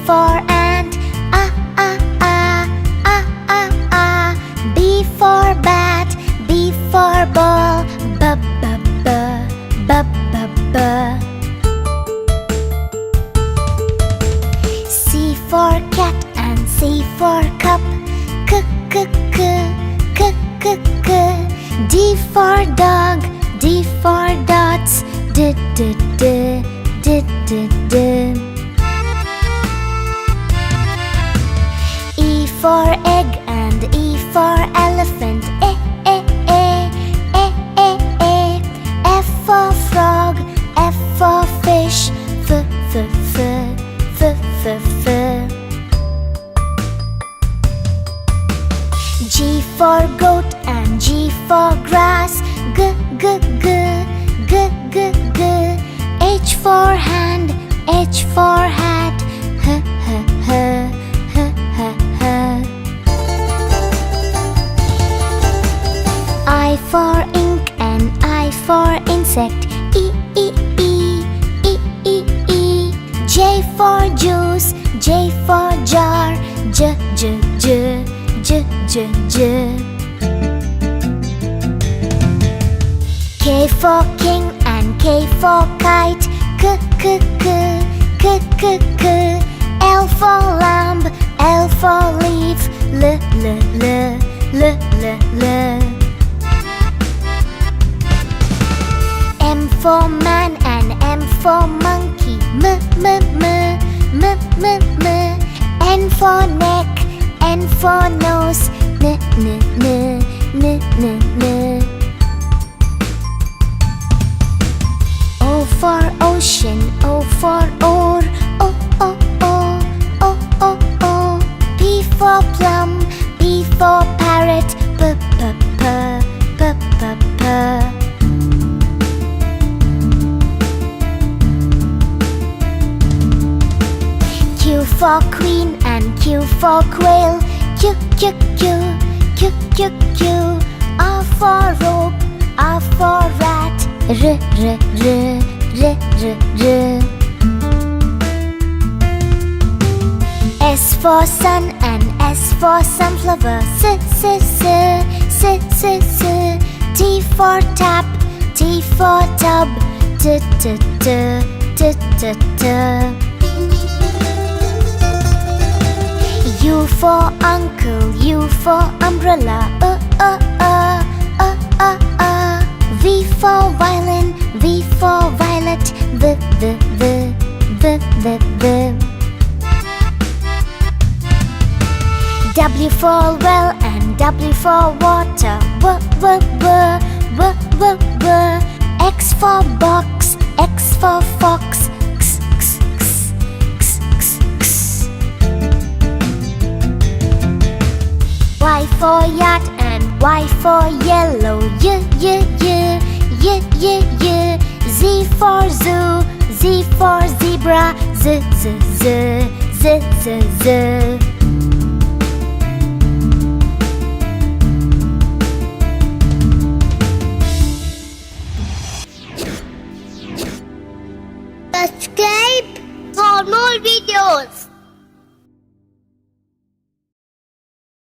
for ant, ah ah ah, ah ah ah. B for bat, B for ball, b b b, b b b. C for cat and C for cup, k k k, k k k. D for dog, D for dots, d d d, d d d. E for egg and E for elephant, e e e, e e e. F for frog, F for fish, f f f, f f f. G for goat and G for grass, g g g, g g g. H for hand, H for hat, h h h, h h h. I for ink and I for insect, e e e, e e e. J for juice, J for jar, j j j, j j j. K for king and K for kite, k k k, k k k. L for lamb, L for leaf, l l l, l l l. M for man and M for monkey, m m m, m m m. N for neck, N for nose, n n n, n n n. O for ocean, O for oar, o o o, o o o. P for plum, P for parrot, p p p, p p p. Q for queen and Q for quail, q q q, q q q. R for rope, R for rat, r r r, r r r. S for sun and S for sunflower, s s s, s s s. T for tap, T for tub, t t t, t t t. U for uncle, U for umbrella, V for violin, V for violet, v v v, v v v. W for well and W for water, w w w, w w w. X for box, X for fox, x x x, x x x. Y for yacht and Y for yellow, y y y, y y y. Z for zoo, Z for zebra, z z z, z z z. Subscribe for more videos.